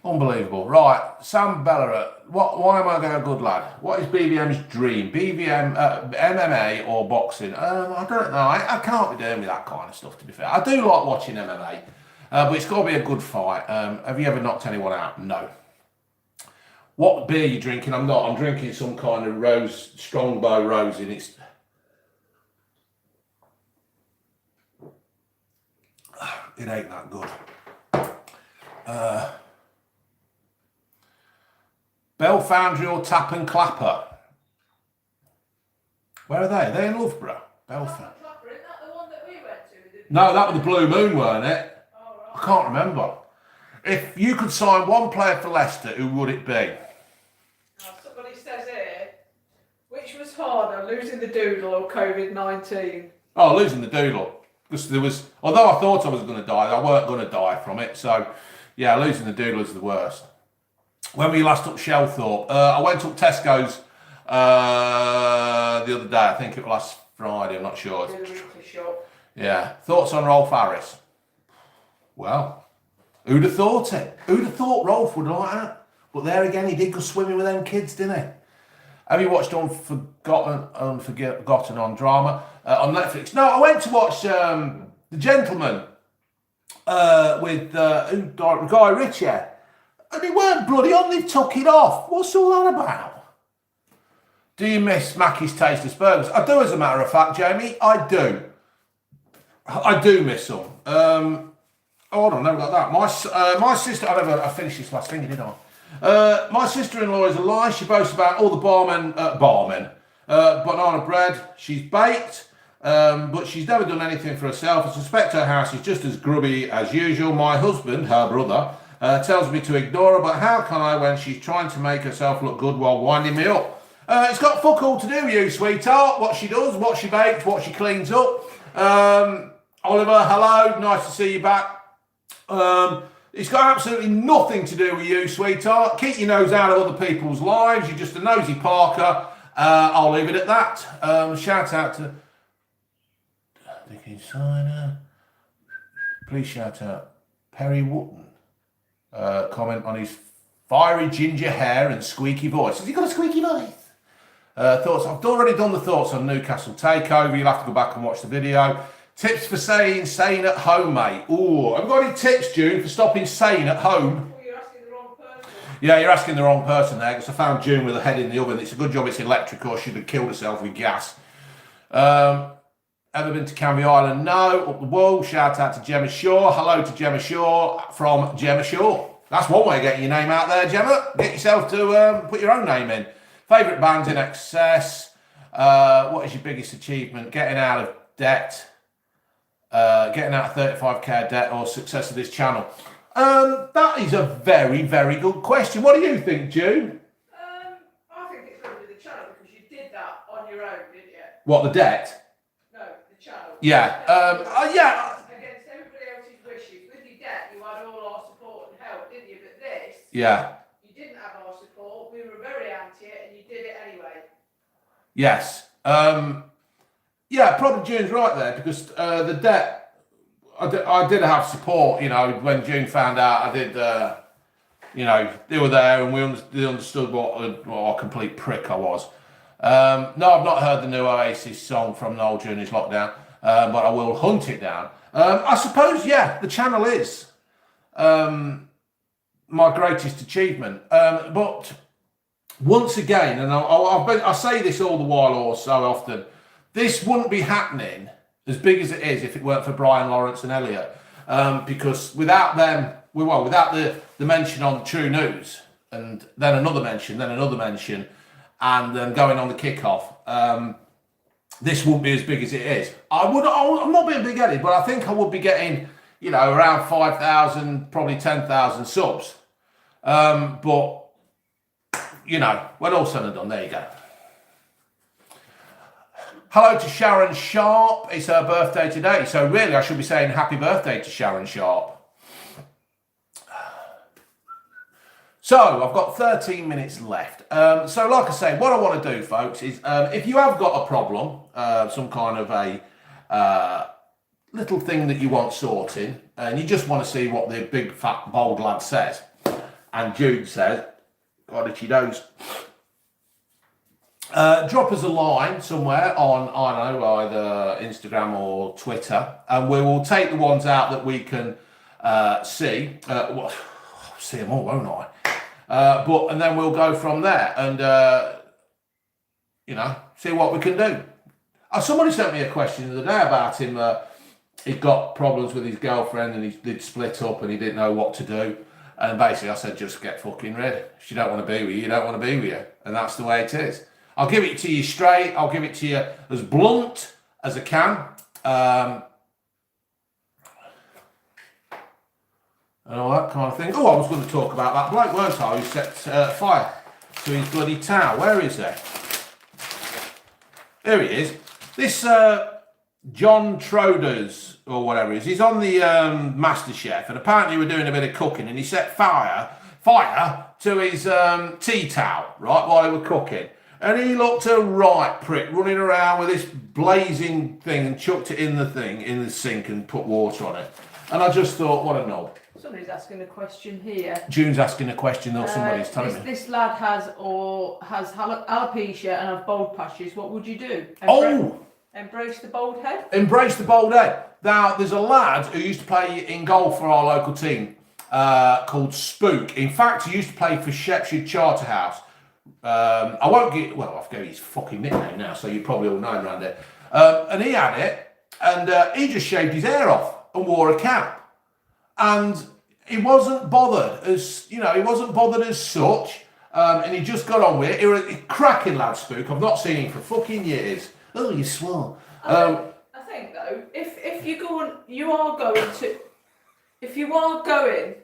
Unbelievable. Right, Sam Bellerat. Why am I going a good lad? What is BVM's dream? BVM, MMA or boxing? I don't know. I can't be doing with that kind of stuff, to be fair. I do like watching MMA, but it's got to be a good fight. Have you ever knocked anyone out? No. What beer are you drinking? I'm not. I'm drinking some kind of Strongbow rose, and it ain't that good. Bell Foundry or Tap and Clapper? Where are they? Are they in Loughborough? Bell Foundry. Isn't that the one that we went to? No, that was the Blue Moon, weren't it? Oh, right. I can't remember. If you could sign one player for Leicester, who would it be? Oh, somebody says here, which was harder, losing the doodle or COVID-19? Oh, losing the doodle. Because although I thought I was going to die, I weren't going to die from it. So, yeah, losing the doodle is the worst. When were you last up Shelthorpe? I went up Tesco's the other day. I think it was last Friday. I'm not sure. Yeah. Thoughts on Rolf Harris? Well, who'd have thought it? Who'd have thought Rolf would like that? But there again, he did go swimming with them kids, didn't he? Have you watched Unforgotten on Drama on Netflix? No, I went to watch The Gentleman with Guy Ritchie. And it weren't bloody on, they took it off. What's all that about? Do you miss Mackie's Tasteless Burgers? I do, as a matter of fact, Jamie. I do. I do miss them. Hold on, never got that. My sister, I finished this last thing, didn't I? My sister-in-law is a lie. She boasts about all the barmen, banana bread. She's baked, but she's never done anything for herself. I suspect her house is just as grubby as usual. My husband, her brother, tells me to ignore her, but how can I when she's trying to make herself look good while winding me up? It's got fuck all to do with you, sweetheart. What she does, what she bakes, what she cleans up. Oliver, hello, nice to see you back. It's got absolutely nothing to do with you, sweetheart. Keep your nose out of other people's lives. You're just a nosy Parker. I'll leave it at that. Shout out to Dickie Signer. Please shout out Perry Wotton. Comment on his fiery ginger hair and squeaky voice. Has he got a squeaky voice? Thoughts. I've already done the thoughts on Newcastle takeover. You'll have to go back and watch the video. Tips for staying sane at home, mate. Ooh, have you got any tips, June, for stopping sane at home? Well, you're asking the wrong person. Yeah, you're asking the wrong person there, because I found June with her head in the oven. It's a good job it's electric, or she'd have killed herself with gas. Ever been to Canvey Island? No. Up the wall. Shout out to Gemma Shaw. Hello to Gemma Shaw from Gemma Shaw. That's one way of getting your name out there, Gemma. Get yourself to put your own name in. Favourite bands in excess. What is your biggest achievement? Getting out of debt. Getting out of 35k debt, or success of this channel? That is a very, very good question. What do you think, June? I think it's going to be the channel, because you did that on your own, didn't you? What, the debt? No, the channel. Yeah. Yeah. Against everybody else's wishes. With your debt, you had all our support and help, didn't you? But this, Yeah. you didn't have our support. We were very anti it, and you did it anyway. Yes. Yeah, probably June's right there, because the debt, I did have support, when June found out. I did, they were there, and they understood what a complete prick I was. No, I've not heard the new Oasis song from Noel during his lockdown, but I will hunt it down. I suppose, yeah, the channel is my greatest achievement. But once again, and I say this all the while or so often, this wouldn't be happening as big as it is if it weren't for Brian, Lawrence and Elliot. Because without them, without the mention on True News, and then another mention, and then going on the kickoff, this wouldn't be as big as it is. I'm not being big-headed, but I think I would be getting, around 5,000, probably 10,000 subs. But, when all said and done, there you go. Hello to Sharon Sharp. It's her birthday today. So really, I should be saying happy birthday to Sharon Sharp. So I've got 13 minutes left. So like I say, what I want to do, folks, is if you have got a problem, some kind of a little thing that you want sorting, and you just want to see what the big, fat, bold lad says, and Jude says, God, itchy nose. Drop us a line somewhere on, I don't know, either Instagram or Twitter, and we will take the ones out that we can see. I'll see them all, won't I? And then we'll go from there and, see what we can do. Somebody sent me a question the other day about him. He'd got problems with his girlfriend, and they'd split up and he didn't know what to do. And basically I said, just get fucking rid. If you don't want to be with you, you don't want to be with you. And that's the way it is. I'll give it to you straight. I'll give it to you as blunt as I can. And all that kind of thing. Oh, I was going to talk about that bloke, weren't I, who set fire to his bloody tower. Where is he? Here he is. This John Troders, or whatever it is, he's on the MasterChef, and apparently we're doing a bit of cooking, and he set fire to his tea towel, right, while they were cooking. And he looked a right prick, running around with this blazing thing, and chucked it in the sink, and put water on it. And I just thought, what a knob. Somebody's asking a question here. June's asking a question, or somebody's telling me. This lad has alopecia and has bald patches. What would you do? Embrace the bald head? Embrace the bald head. Now, there's a lad who used to play in golf for our local team, called Spook. In fact, he used to play for Shepshire Charterhouse. I won't get, well, I forget his fucking nickname now, so you probably all know him around there. And he had it, and he just shaved his hair off and wore a cap. And he wasn't bothered as, he wasn't bothered as such. And he just got on with it. He was a cracking lad, Spook. I've not seen him for fucking years. Oh, you swore. I think though, if you go on, if you are going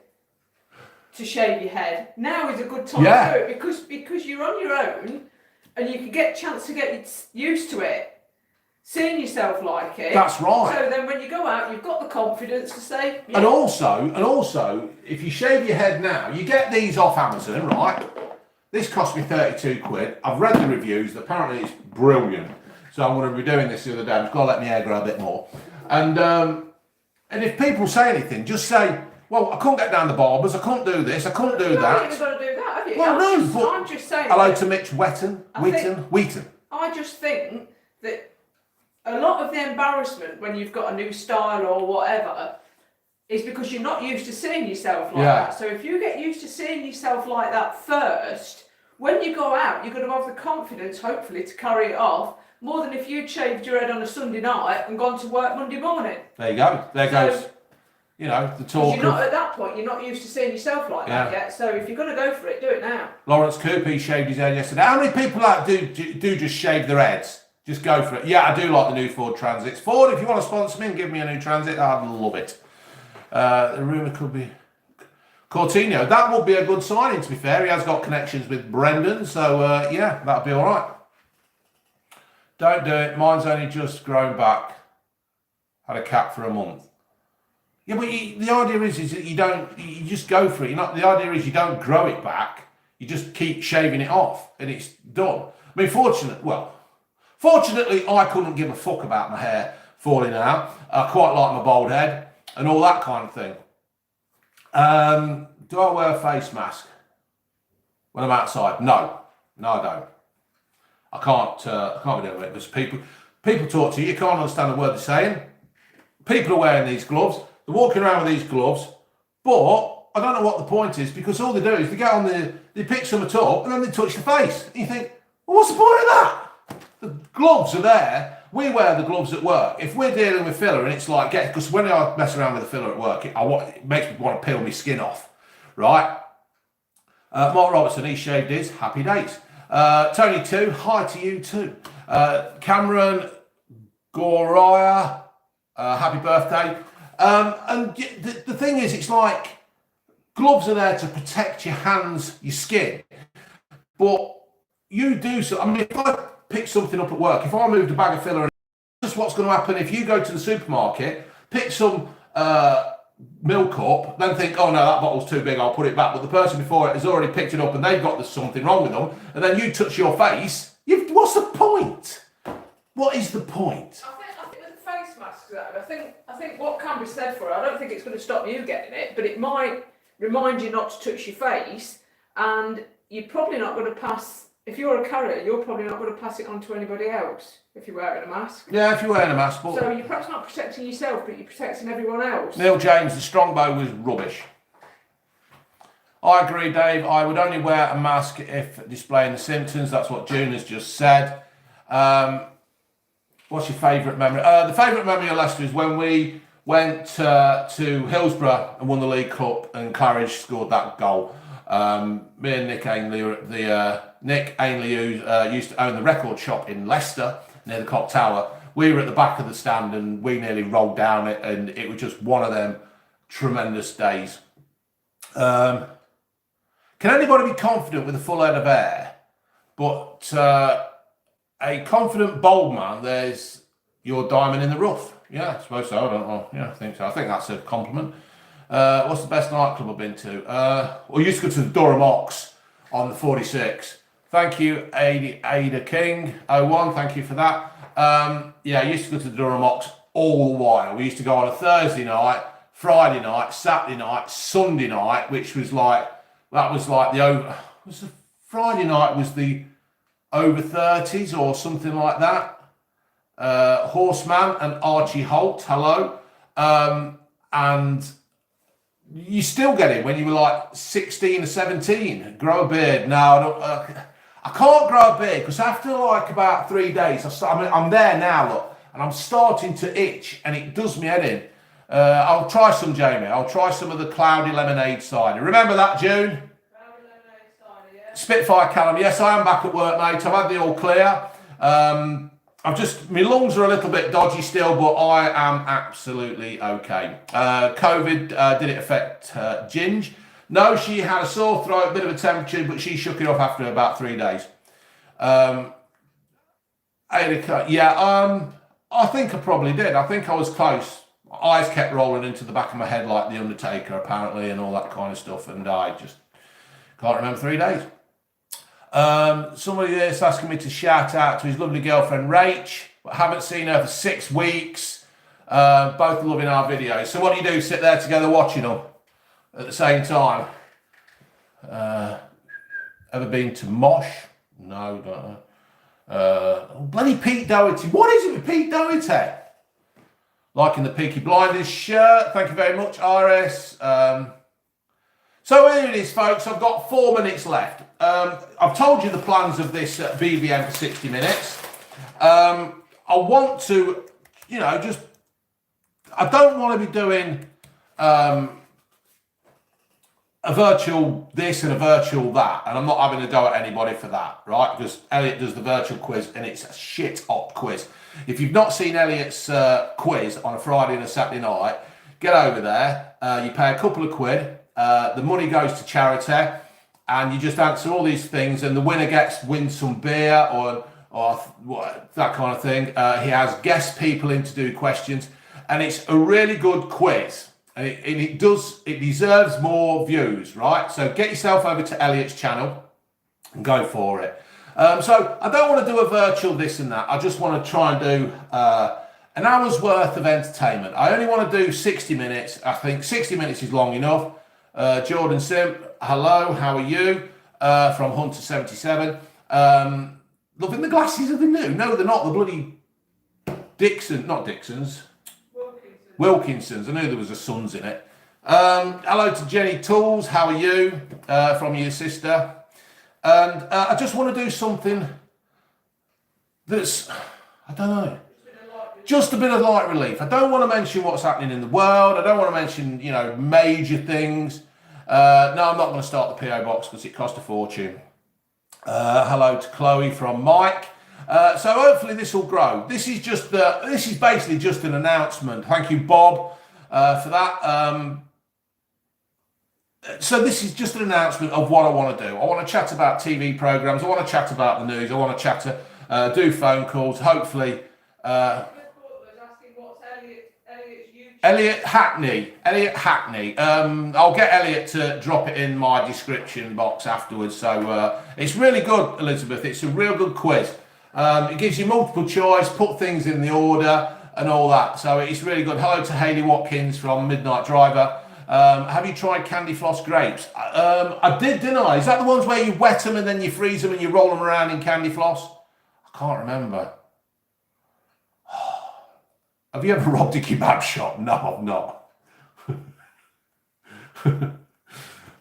to shave your head, now is a good time to do it because you're on your own and you can get a chance to get used to it, seeing yourself like it. That's right. So then when you go out, you've got the confidence to say. Yeah. And also, if you shave your head now, you get these off Amazon, right? This cost me 32 quid. I've read the reviews. Apparently, it's brilliant. So I'm going to be doing this the other day. I'm just going to let my hair grow a bit more. And if people say anything, just say, well, I couldn't get down the barbers. I couldn't do this. I couldn't do that. You haven't got to do that, have you? Well, no, I'm just saying. Hello to Mitch Wheaton. I just think that a lot of the embarrassment when you've got a new style or whatever is because you're not used to seeing yourself like that. So if you get used to seeing yourself like that first, when you go out, you're going to have the confidence, hopefully, to carry it off more than if you'd shaved your head on a Sunday night and gone to work Monday morning. There you go. There goes, the talk. You're not at that point. You're not used to seeing yourself like that yet. So if you're going to go for it, do it now. Lawrence Cooper, he shaved his head yesterday. How many people do just shave their heads? Just go for it. Yeah, I do like the new Ford Transits. Ford, if you want to sponsor me and give me a new Transit, I'd love it. The rumour could be Coutinho. That would be a good signing, to be fair. He has got connections with Brendan, so that'd be all right. Don't do it. Mine's only just grown back. Had a cap for a month. Yeah, but the idea is that you just go for it. The idea is you don't grow it back. You just keep shaving it off, and it's done. I mean, fortunately, I couldn't give a fuck about my hair falling out. I quite like my bald head and all that kind of thing. Do I wear a face mask when I'm outside? No, I don't. I can't be doing it because people talk to you. You can't understand the word they're saying. People are wearing these gloves. They're walking around with these gloves, but I don't know what the point is because all they do is they get on they pick something up and then they touch the face. And you think, well, what's the point of that? The gloves are there. We wear the gloves at work. If we're dealing with filler and it's like, because when I mess around with the filler at work, it makes me want to peel my skin off, right? Mark Robertson, he shaved his. Happy days. Tony 2, hi to you too. Cameron Goraya, happy birthday. And the thing is, it's like gloves are there to protect your hands, your skin. But you do so. I mean, if I pick something up at work, if I moved a bag of filler, and just what's going to happen if you go to the supermarket, pick some milk up, then think, oh no, that bottle's too big, I'll put it back. But the person before it has already picked it up and they've got there's something wrong with them, and then you touch your face, what's the point? What is the point? I think with the face masks, though, I think what can be said for it, I don't think it's going to stop you getting it, but it might remind you not to touch your face, and you're probably not going to pass. If you're a carrier, you're probably not going to pass it on to anybody else if you're wearing a mask. Yeah, if you're wearing a mask. But so you're perhaps not protecting yourself, but you're protecting everyone else. Neil James, the strongbow was rubbish. I agree, Dave. I would only wear a mask if displaying the symptoms. That's what June has just said. What's your favourite memory? The favourite memory of Leicester is when we went to Hillsborough and won the League Cup and Claridge scored that goal. Me and Nick Ainley, who used to own the record shop in Leicester near the Clock Tower, we were at the back of the stand and we nearly rolled down it, and it was just one of them tremendous days. Can anybody be confident with a full head of hair? But a confident bold man, there's your diamond in the rough. Yeah, I suppose so. I don't know. Yeah, I think so. I think that's a compliment. What's the best nightclub I've been to? Well, I used to go to the Durham Ox on the 46. Thank you, Ada King 01. Thank you for that. Yeah, I used to go to the Durham Ox all the while. We used to go on a Thursday night, Friday night, Saturday night, Sunday night, which was like, Friday night was the over 30s or something like that. Horseman and Archie Holt, hello. And You still get it when you were like 16 or 17. Grow a beard. No, I don't. I can't grow a beard because after like about 3 days, I'm there now, look, and I'm starting to itch, and it does me head in. I'll try some, Jamie. I'll try some of the cloudy lemonade cider. Remember that, June? Cloudy lemonade cider, yeah. Spitfire Callum. Yes, I am back at work, mate. I've had the all clear. My lungs are a little bit dodgy still, but I am absolutely okay. COVID, did it affect Ginge? No, she had a sore throat, a bit of a temperature, but she shook it off after about 3 days. I think I probably did. I think I was close. My eyes kept rolling into the back of my head like The Undertaker, apparently, and all that kind of stuff, and I just can't remember 3 days. Somebody is asking me to shout out to his lovely girlfriend Rach, but haven't seen her for 6 weeks. Both loving our videos. So what do? Sit there together watching them at the same time? Ever been to Mosh? No, don't know. Bloody Pete Doherty. What is it with Pete Doherty? Liking the Peaky Blinders shirt. Thank you very much, RS. So here it is, folks. I've got 4 minutes left. I've told you the plans of this BVM for 60 minutes. I want to, I don't want to be doing a virtual this and a virtual that, and I'm not having a go at anybody for that, right? Because Elliot does the virtual quiz, and it's a shit hot quiz. If you've not seen Elliot's quiz on a Friday and a Saturday night, get over there. You pay a couple of quid. The money goes to charity, and you just answer all these things, and the winner wins some beer or that kind of thing. He has guest people in to do questions, and it's a really good quiz. And it deserves more views, right? So get yourself over to Elliot's channel and go for it. So I don't want to do a virtual this and that. I just want to try and do an hour's worth of entertainment. I only want to do 60 minutes. I think 60 minutes is long enough. Jordan Sim, hello, how are you? From Hunter77. Loving the glasses of the new. No, they're not. The bloody Dixons. Wilkinsons. I knew there was a Sons in it. Hello to Jenny Tools. How are you? From your sister. And I just want to do something that's, I don't know, just a bit of light relief. I don't want to mention what's happening in the world. I don't want to mention, major things. No, I'm not going to start the PO box because it cost a fortune. Hello to Chloe from Mike. So hopefully this will grow. This is basically just an announcement. Thank you, Bob, for that. So this is just an announcement of what I want to do. I want to chat about TV programs. I want to chat about the news. I want to chat do phone calls. Hopefully, Elliot Hackney. I'll get Elliot to drop it in my description box afterwards. So it's really good, Elizabeth. It's a real good quiz. It gives you multiple choice, put things in the order and all that. So it's really good. Hello to Hayley Watkins from Midnight Driver. Have you tried candy floss grapes? I did, didn't I? Is that the ones where you wet them and then you freeze them and you roll them around in candy floss? I can't remember. Have you ever robbed a kebab shop? No, I've not.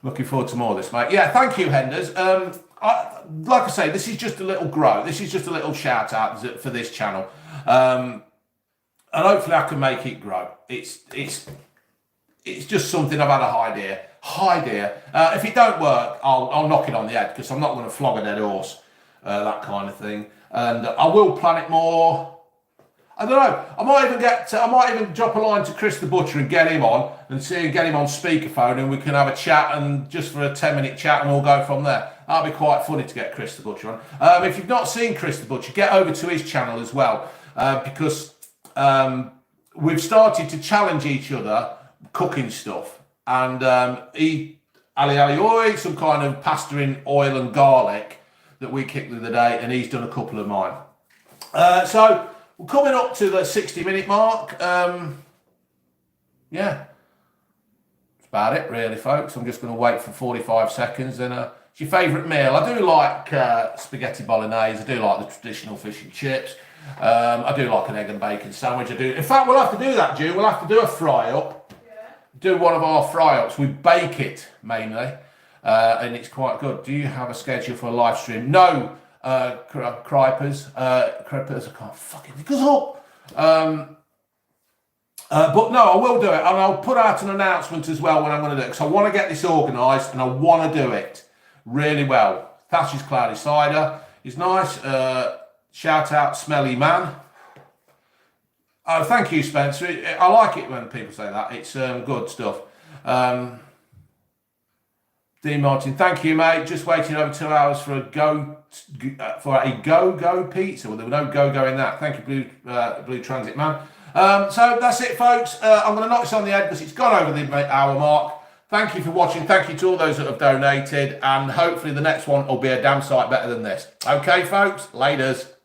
Looking forward to more of this, mate. Yeah, thank you, Henders. Like I say, this is just a little grow. This is just a little shout out for this channel. And hopefully I can make it grow. It's just something I've had a idea. If it don't work, I'll knock it on the head because I'm not going to flog a dead horse, that kind of thing. And I will plan it more. I don't know. I might even drop a line to Chris the Butcher and get him on and get him on speakerphone, and we can have a chat and just for a 10-minute chat, and we'll go from there. That'll be quite funny to get Chris the Butcher on. If you've not seen Chris the Butcher, get over to his channel as well, because we've started to challenge each other cooking stuff, and he ali oi, some kind of pasta in oil and garlic that we kicked the other day, and he's done a couple of mine. So we're coming up to the 60-minute mark. Yeah, that's about it really, folks. I'm just going to wait for 45 seconds. And it's your favourite meal. I do like spaghetti bolognese. I do like the traditional fish and chips. I do like an egg and bacon sandwich. In fact, we'll have to do that, Jew. We'll have to do a fry up. do one of our fry-ups. We bake it mainly, and it's quite good. Do you have a schedule for a live stream? No, Cripers. Cripers, I can't fucking think us up. But no, I will do it, and I'll put out an announcement as well when I'm going to do it, because I want to get this organised, and I want to do it really well. Thatcher's Cloudy Cider is nice. Shout out Smelly Man. Oh, thank you, Spencer. I like it when people say that. It's good stuff. Dean Martin, thank you, mate. Just waiting over 2 hours for a go pizza. Well, there were no go in that. Thank you, Blue Transit Man. So that's it, folks. I'm going to knock this on the head because it's gone over the hour mark. Thank you for watching. Thank you to all those that have donated, and hopefully the next one will be a damn sight better than this. Okay, folks. Laters.